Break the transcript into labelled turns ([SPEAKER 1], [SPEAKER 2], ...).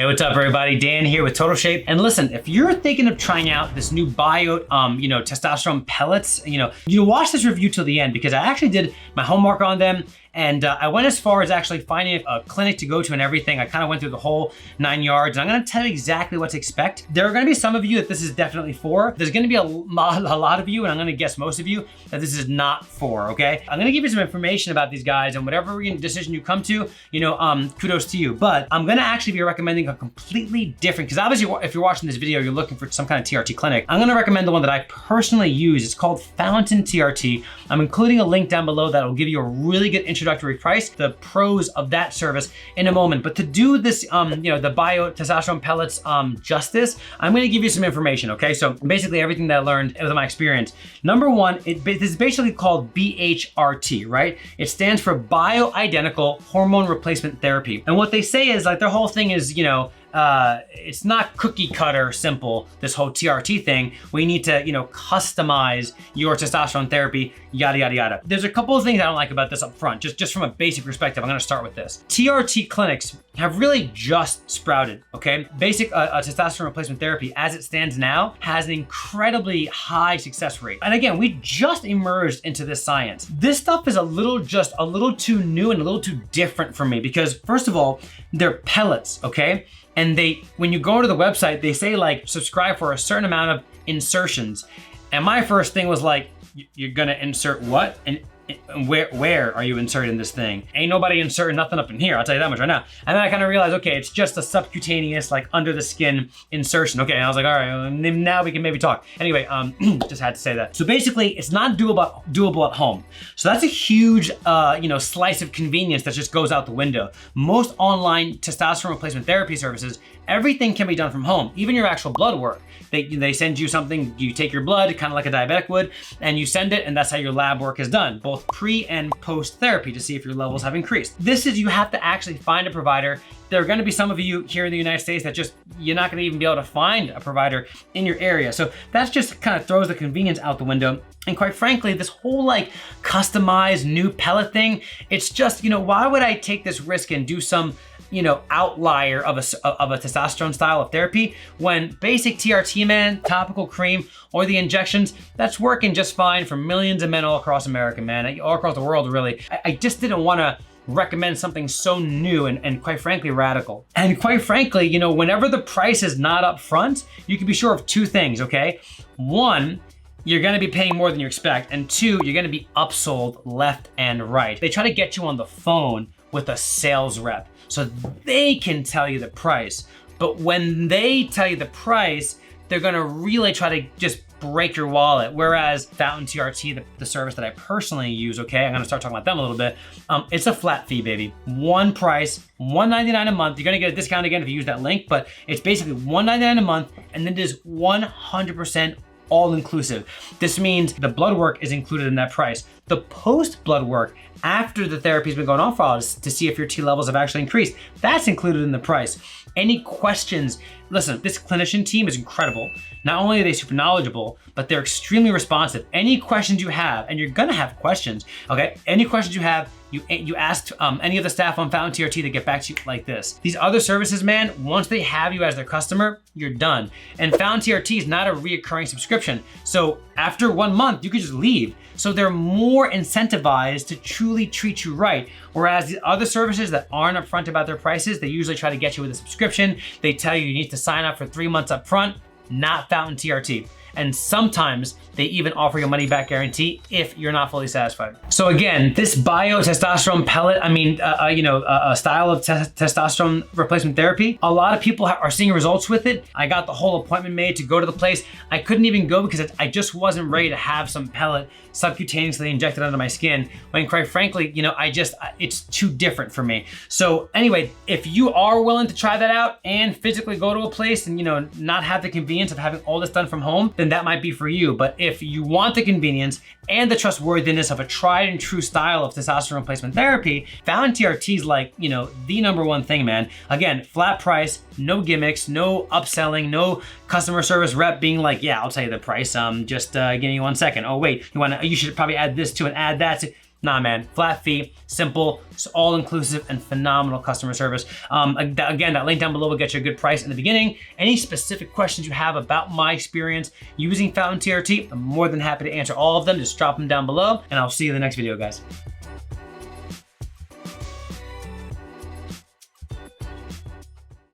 [SPEAKER 1] Hey, what's up everybody? Dan here with Total Shape. And listen, if you're thinking of trying out this new Biote, testosterone pellets, you watch this review till the end because I actually did my homework on them. And I went as far as actually finding a clinic to go to and everything. I kind of went through the whole 9 yards. And I'm gonna tell you exactly what to expect. There are gonna be some of you that this is definitely for. There's gonna be a lot of you, and I'm gonna guess most of you, that this is not for, okay? I'm gonna give you some information about these guys, and whatever decision you come to, kudos to you. But I'm gonna actually be recommending a completely different, because obviously if you're watching this video, you're looking for some kind of TRT clinic. I'm gonna recommend the one that I personally use. It's called Fountain TRT. I'm including a link down below that will give you a really good introductory price, the pros of that service in a moment. But to do this, the Biote Testosterone Pellets justice, I'm gonna give you some information, okay? So basically everything that I learned with my experience. Number one, this is basically called BHRT, right? It stands for Bioidentical Hormone Replacement Therapy. And what they say is like their whole thing is, it's not cookie cutter simple, this whole TRT thing. We need to, customize your testosterone therapy, yada, yada, yada. There's a couple of things I don't like about this up front, just from a basic perspective. I'm gonna start with this. TRT clinics have really just sprouted, okay? Basic testosterone replacement therapy, as it stands now, has an incredibly high success rate. And again, we just emerged into this science. This stuff is a little too new and a little too different for me because first of all, they're pellets, okay? And when you go to the website, they say like, subscribe for a certain amount of insertions. And my first thing was like, you're gonna insert what? And where are you inserting this thing? Ain't nobody inserting nothing up in here, I'll tell you that much right now. And then I kind of realized, okay, it's just a subcutaneous, like under the skin insertion. Okay, and I was like, all right, now we can maybe talk. Anyway, just had to say that. So basically, it's not doable at home. So that's a huge, slice of convenience that just goes out the window. Most online testosterone replacement therapy services, everything can be done from home, even your actual blood work. They send you something, you take your blood, kind of like a diabetic would, and you send it, and that's how your lab work is done, both pre and post therapy to see if your levels have increased. This is, you have to actually find a provider. There are gonna be some of you here in the United States that you're not gonna even be able to find a provider in your area. So that's just kind of throws the convenience out the window. And quite frankly, this whole like customized new pellet thing, it's just, why would I take this risk and do some, outlier of a testosterone style of therapy when basic TRT, man, topical cream, or the injections, that's working just fine for millions of men all across America, man, all across the world, really. I just didn't wanna recommend something so new and quite frankly, radical. And quite frankly, whenever the price is not up front, you can be sure of two things, okay? One, you're gonna be paying more than you expect, and two, you're gonna be upsold left and right. They try to get you on the phone with a sales rep so they can tell you the price. But when they tell you the price, they're gonna really try to just break your wallet. Whereas Fountain TRT, the service that I personally use, okay, I'm gonna start talking about them a little bit. It's a flat fee, baby. One price, $199 a month. You're gonna get a discount again if you use that link, but it's basically $199 a month, and then it is 100% all-inclusive. This means the blood work is included in that price. The post-blood work, after the therapy's been going on for a while, to see if your T levels have actually increased, that's included in the price. Any questions, listen, this clinician team is incredible. Not only are they super knowledgeable, but they're extremely responsive. Any questions you have, and you're gonna have questions, okay? Any questions you have, you ask any of the staff on Fountain TRT to get back to you like this. These other services, man, once they have you as their customer, you're done. And Fountain TRT is not a reoccurring subscription. So after 1 month, you could just leave. So they're more incentivized to truly treat you right. Whereas the other services that aren't upfront about their prices, they usually try to get you with a subscription. They tell you need to sign up for 3 months up front, not Fountain TRT. And sometimes they even offer you a money back guarantee if you're not fully satisfied. So again, this Biote Testosterone Pellet, a style of testosterone replacement therapy, a lot of people are seeing results with it. I got the whole appointment made to go to the place. I couldn't even go because I just wasn't ready to have some pellet subcutaneously injected under my skin when quite frankly, it's too different for me. So anyway, if you are willing to try that out and physically go to a place and not have the convenience of having all this done from home, then that might be for you. But if you want the convenience and the trustworthiness of a tried and true style of testosterone replacement therapy, Fountain TRT is like, the #1 thing, man. Again, flat price, no gimmicks, no upselling, no customer service rep being like, yeah, I'll tell you the price. Just give me 1 second. Oh wait, you should probably add this to and add that to. Nah, man, flat fee, simple, it's all inclusive and phenomenal customer service. Again, that link down below will get you a good price in the beginning. Any specific questions you have about my experience using Fountain TRT, I'm more than happy to answer all of them. Just drop them down below and I'll see you in the next video, guys.